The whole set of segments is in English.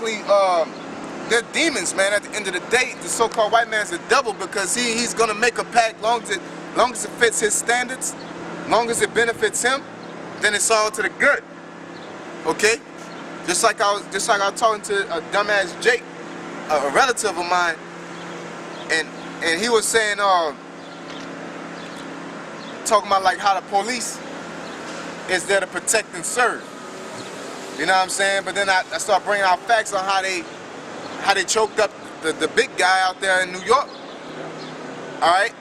basically, they're demons, man. At the end of the day, the so-called white man's a devil because he's gonna make a pact long as it fits his standards, long as it benefits him, then it's all to the good. Okay? Just like I was talking to a dumbass Jake, a relative of mine, and he was saying, talking about like how the police is there to protect and serve. You know what I'm saying? But then I start bringing out facts on how they choked up the big guy out there in New York. All right,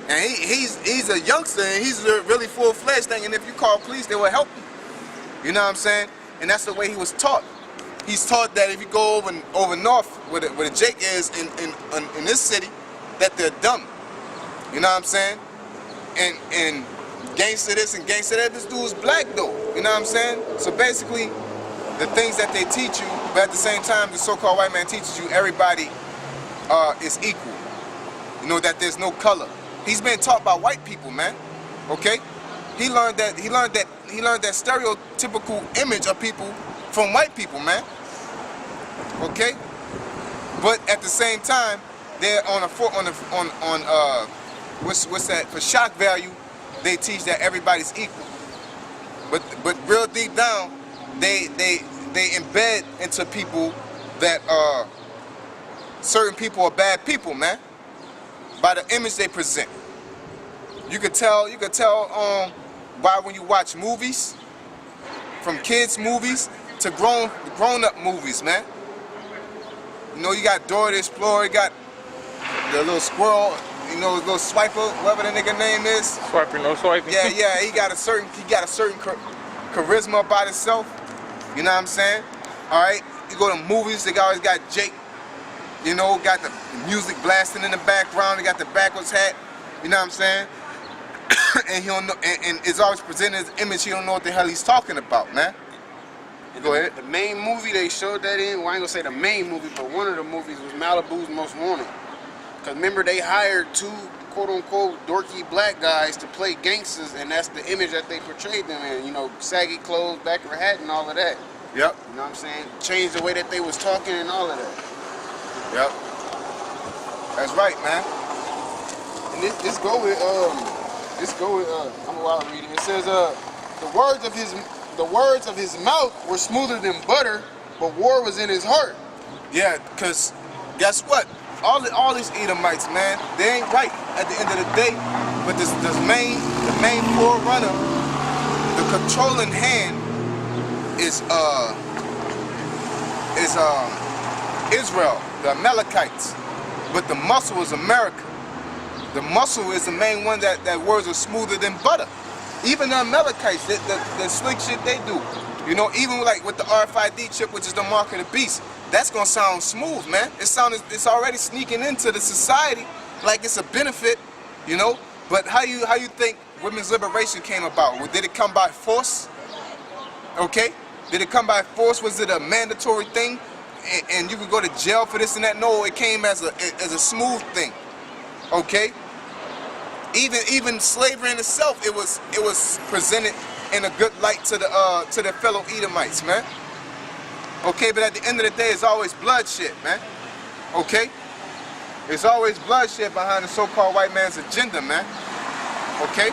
and he's a youngster and he's a really full-fledged thing. And if you call police, they will help you. You know what I'm saying? And that's the way he was taught. He's taught that if you go over north where the Jake is in this city, that they're dumb. You know what I'm saying? And gangster this and gangster that. This dude's black though. You know what I'm saying? So basically, the things that they teach you, but at the same time, the so-called white man teaches you everybody is equal. You know, that there's no color. He's been taught by white people, man. Okay? He learned that stereotypical image of people from white people, man. Okay? But at the same time, they're what's that, for shock value, they teach that everybody's equal. But real deep down, they embed into people that certain people are bad people, man, by the image they present. You could tell why when you watch movies, from kids movies to grown-up movies, man. You know, you got Dora the Explorer, you got the little squirrel, you know, little Swiper, whatever the nigga name is. Swiping, no swiping. Yeah, he got a certain charisma about himself. You know what I'm saying? All right, you go to movies, they always got Jake. You know, got the music blasting in the background. They got the backwards hat. You know what I'm saying? And he don't know, and it's always presented as an image. He don't know what the hell he's talking about, man. Go ahead. The main movie they showed that in, well, I ain't gonna say the main movie, but one of the movies was Malibu's Most Wanted. Cause remember they hired two quote-unquote dorky black guys to play gangsters, and that's the image that they portrayed them in. You know, saggy clothes, backward hat, and all of that. Yep. You know what I'm saying? Changed the way that they was talking and all of that. Yep. That's right, man. And this go with I'm while reading. It says the words of his mouth were smoother than butter, but war was in his heart. Yeah, cause guess what? All these Edomites, man, they ain't right at the end of the day. But the main forerunner, the controlling hand is Israel, the Amalekites. But the muscle is America. The muscle is the main one that words are smoother than butter. Even the Amalekites, the slick shit they do. You know, even like with the RFID chip, which is the mark of the beast, that's gonna sound smooth, man. It's already sneaking into the society like it's a benefit, you know. But how you think women's liberation came about? Did it come by force? Okay, did it come by force? Was it a mandatory thing, and you could go to jail for this and that? No, it came as a smooth thing. Okay. Even slavery in itself, it was presented in a good light to the fellow Edomites, man. Okay, but at the end of the day, it's always bloodshed, man. Okay, it's always bloodshed behind the so-called white man's agenda, man. Okay.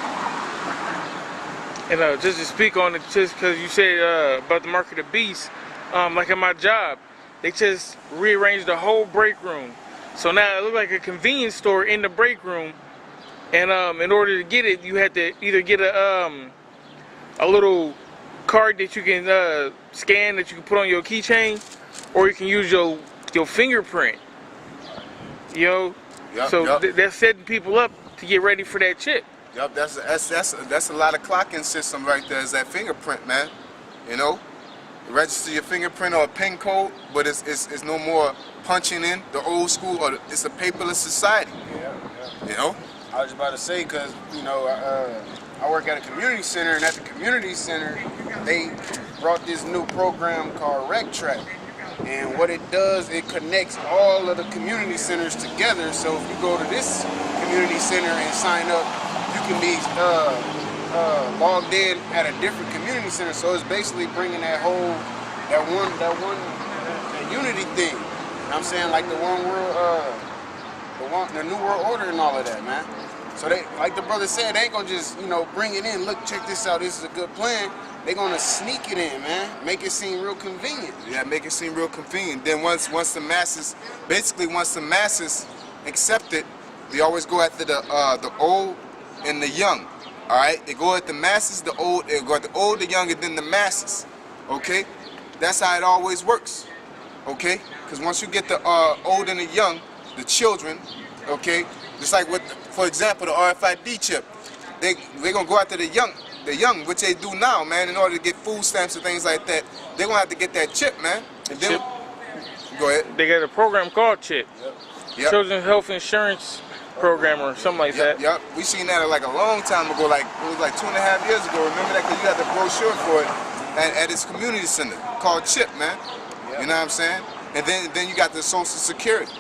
And just to speak on it, just because you said about the mark of the beast, like at my job, they just rearranged the whole break room. So now it looks like a convenience store in the break room. And in order to get it, you had to either get a little card that you can scan that you can put on your keychain, or you can use your fingerprint. You know, so that's setting people up to get ready for that chip. Yup, that's a lot of clocking system right there. Is that fingerprint, man? You know, you register your fingerprint or a PIN code, but it's no more punching in the old school, or it's a paperless society. Yeah. You know. I was about to say, because, you know, I work at a community center, and at the community center, they brought this new program called RecTrack. And what it does, it connects all of the community centers together. So if you go to this community center and sign up, you can be logged in at a different community center. So it's basically bringing that one everything. You know what I'm saying? Like the one world, the new world order and all of that, man. So they, like the brother said, they ain't gonna just, you know, bring it in. Look, check this out. This is a good plan. They gonna sneak it in, man. Make it seem real convenient. Yeah, make it seem real convenient. Then once the masses, basically once the masses accept it, they always go after the old and the young. All right, they go at the masses, the old. They go at the old, the young, and then the masses. Okay, that's how it always works. Okay, because once you get the old and the young, the children, okay, just like with, for example, the RFID chip, they gonna go after the young, which they do now, man. In order to get food stamps and things like that, they're gonna have to get that chip, man. And then, go ahead. They got a program called CHIP, Yep. Children's Health Insurance Program or something like that. Yep. We seen that like a long time ago, like it was like 2.5 years ago. Remember that? Because you got the brochure for it at its community center called CHIP, man. Yep. You know what I'm saying? And then you got the Social Security.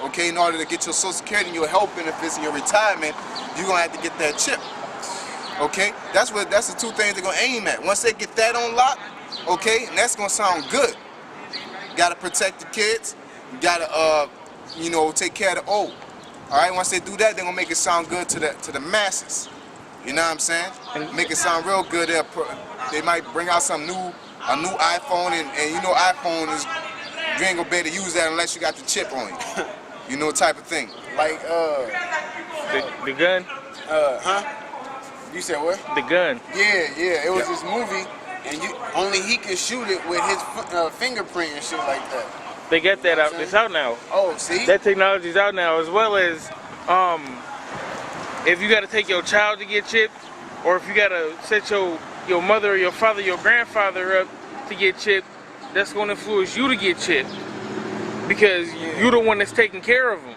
Okay, in order to get your Social Security and your health benefits and your retirement, you're gonna have to get that chip. Okay, that's the two things they're gonna aim at. Once they get that on lock, okay, and that's gonna sound good. You gotta protect the kids. You gotta you know, take care of the old. All right, once they do that, they're gonna make it sound good to the masses. You know what I'm saying? Make it sound real good. They might bring out a new iPhone, and you know, iPhone is, you ain't gonna be able to use that unless you got the chip on you. You know, type of thing. Like The gun. huh? You said what? The gun. Yeah. It was this movie, and only he could shoot it with his fingerprint and shit like that. They got that out. It's out now. Oh, see? That technology's out now, as well as if you got to take your child to get chipped, or if you got to set your mother or your father, your grandfather up to get chipped, that's going to influence you to get chipped because you're the one that's taking care of them.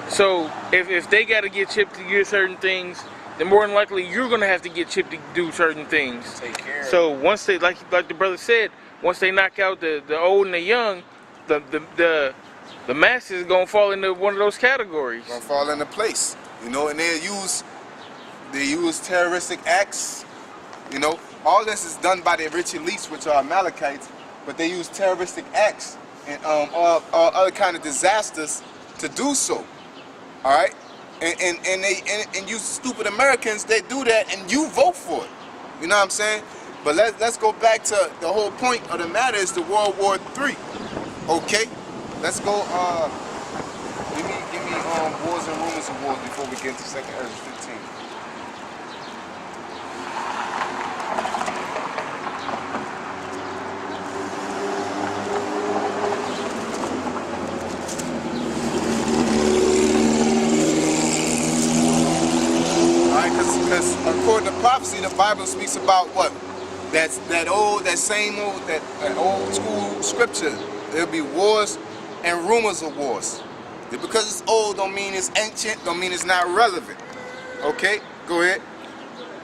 So if they got to get chipped to get certain things, then more than likely you're going to have to get chipped to do certain things. Take care. So once they, like the brother said, once they knock out the old and the young, the masses gonna fall into one of those categories. Gonna fall into place, you know, and they use terroristic acts. You know, all this is done by the rich elites, which are Amalekites, but they use terroristic acts and all other kind of disasters to do so. All right, and you stupid Americans, they do that, and you vote for it. You know what I'm saying? But let's go back to the whole point of the matter is the World War III. Okay, let's go. Give me Wars and Rumors of Wars before we get into Second Ezra 15. All right, because according to prophecy, the Bible speaks about what? That old school scripture. There'll be wars and rumors of wars. Because it's old don't mean it's ancient, don't mean it's not relevant. Okay, go ahead.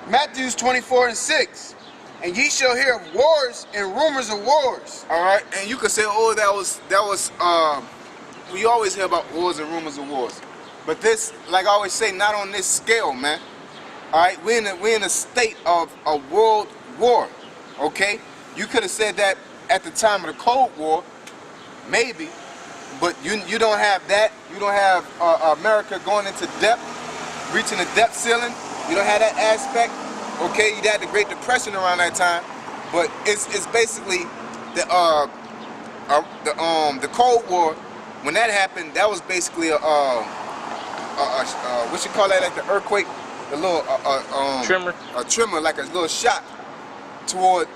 Matthew 24:6. And ye shall hear of wars and rumors of wars. All right, and you could say, oh, that was we always hear about wars and rumors of wars. But this, like I always say, not on this scale, man. All right, we're in a state of a world war. Okay, you could have said that at the time of the Cold War. Maybe, but you don't have that. You don't have America going into depth, reaching the depth ceiling. You don't have that aspect. Okay, you had the Great Depression around that time, but it's basically the Cold War. When that happened, that was basically what you call that, like the earthquake, the little Tremor. A tremor, like a little shot toward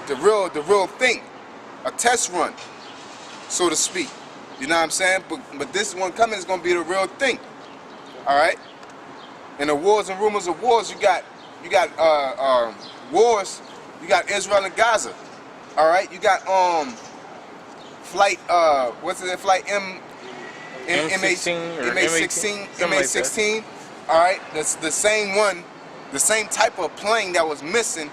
the real thing, a test run, so to speak. You know what I'm saying? But this one coming is gonna be the real thing. All right. And the wars and rumors of wars, you got wars. You got Israel and Gaza. All right. You got flight flight MH16. All right. That's the same one, the same type of plane that was missing.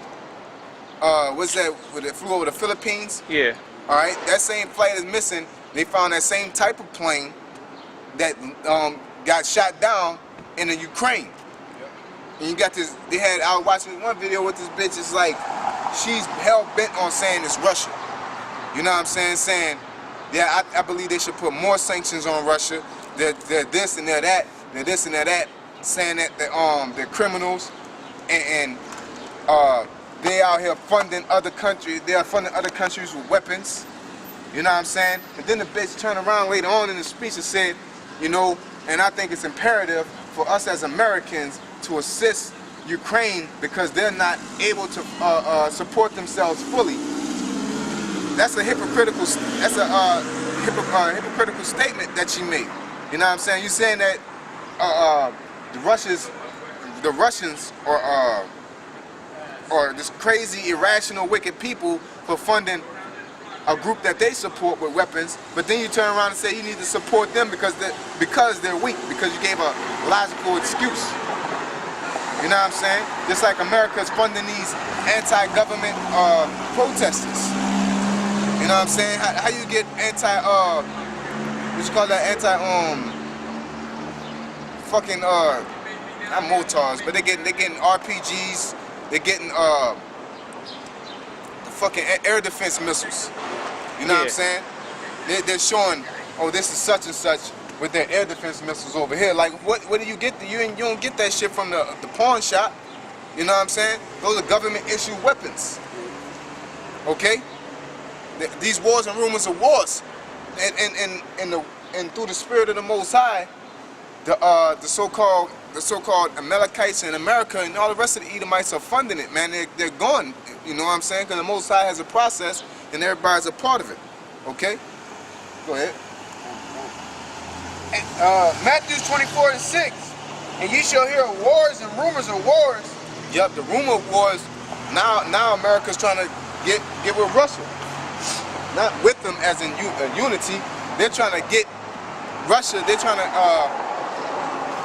What's that? When it flew over the Philippines? Yeah. All right, that same flight is missing. They found that same type of plane that got shot down in the Ukraine. Yep. And you got this. I was watching one video with this bitch. It's like she's hell bent on saying it's Russia. You know what I'm saying? Saying Yeah, I believe they should put more sanctions on Russia. They're this and they're that. They're this and they're that, saying that they're criminals, and they out here funding other countries. They are funding other countries with weapons. You know what I'm saying? And then the bitch turned around later on in the speech and said, you know, and I think it's imperative for us as Americans to assist Ukraine because they're not able to support themselves fully. That's a hypocritical. That's a hypocritical statement that she made. You know what I'm saying? You're saying that the Russians are this crazy, irrational, wicked people for funding a group that they support with weapons, but then you turn around and say you need to support them because they're weak, because you gave a logical excuse. You know what I'm saying? Just like America's funding these anti-government protesters. You know what I'm saying? How you get what you call that, fucking not mortars, but they're getting RPGs, they're getting fucking air defense missiles. You know what I'm saying? They're showing, oh, this is such and such with their air defense missiles over here. Like, what do you get? You don't get that shit from the pawn shop. You know what I'm saying? Those are government issued weapons. Okay? These wars and rumors of wars, and through the spirit of the Most High, the so-called Amalekites in America and all the rest of the Edomites are funding it, man. They're gone. You know what I'm saying? Because the Most High has a process, and everybody's a part of it. Okay? Go ahead. Matthew 24:6, and ye shall hear of wars and rumors of wars. Yep, the rumor of wars. Now America's trying to get with Russia. Not with them as in unity. They're trying to get Russia. They're trying to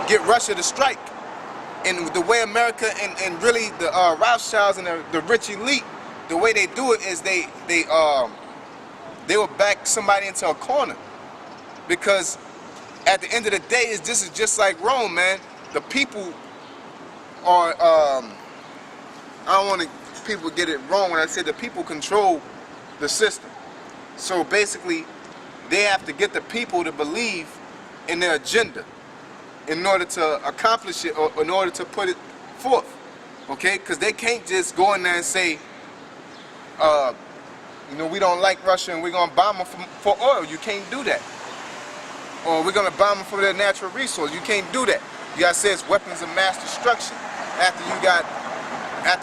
get Russia to strike. And the way America and really the Rothschilds and the rich elite, the way they do it is they will back somebody into a corner, because at the end of the day, this is just like Rome, man. The people are I don't want people to get it wrong when I say the people control the system. So basically, they have to get the people to believe in their agenda in order to accomplish it, or in order to put it forth, okay? Because they can't just go in there and say, you know, we don't like Russia and we're gonna bomb them for oil. You can't do that. Or we're gonna bomb them for their natural resource. You can't do that. You gotta say it's weapons of mass destruction. After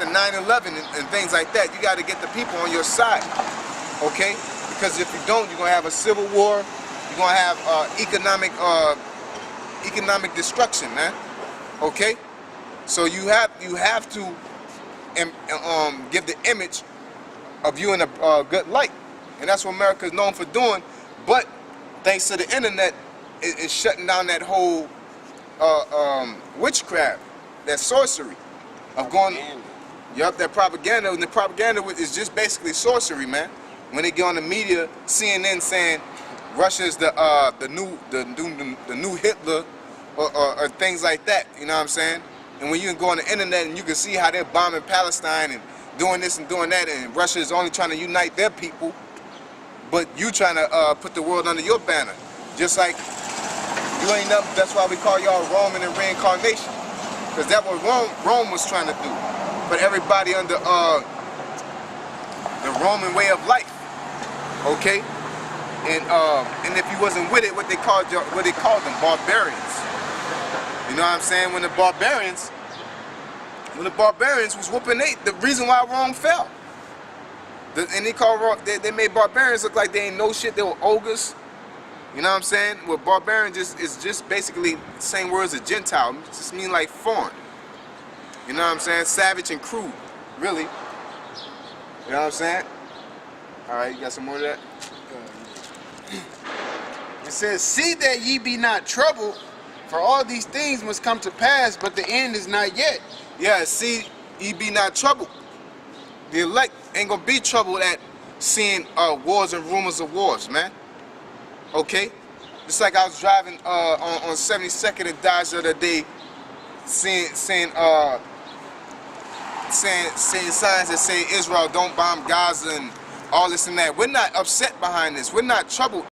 9/11 and things like that, you gotta get the people on your side, okay? Because if you don't, you're gonna have a civil war. You're gonna have economic destruction, man. Okay, so you have to give the image of you in a good light, and that's what America is known for doing. But thanks to the internet, it's shutting down that whole witchcraft, that sorcery of going. Yup, that propaganda, and the propaganda is just basically sorcery, man. When they get on the media, CNN saying Russia is the new Hitler, or things like that, you know what I'm saying? And when you can go on the internet and you can see how they're bombing Palestine and doing this and doing that, and Russia is only trying to unite their people, but you trying to put the world under your banner. Just like you ain't nothing. That's why we call y'all Roman and reincarnation, because that's what Rome was trying to do. But everybody under the Roman way of life, okay? And if you wasn't with it, what they called them, barbarians. You know what I'm saying? When the barbarians was whooping the reason why Rome fell. And they made barbarians look like they ain't no shit. They were ogres. You know what I'm saying? Well, barbarian is just basically the same word as a Gentile. It just mean like foreign. You know what I'm saying? Savage and crude, really. You know what I'm saying? All right, you got some more of that? It says, see that ye be not troubled, for all these things must come to pass, but the end is not yet. Yeah, see, ye be not troubled. The elect ain't gonna be troubled at seeing wars and rumors of wars, man. Okay? Just like I was driving on 72nd and Dodge the other day, seeing signs that say Israel don't bomb Gaza and all this and that. We're not upset behind this. We're not troubled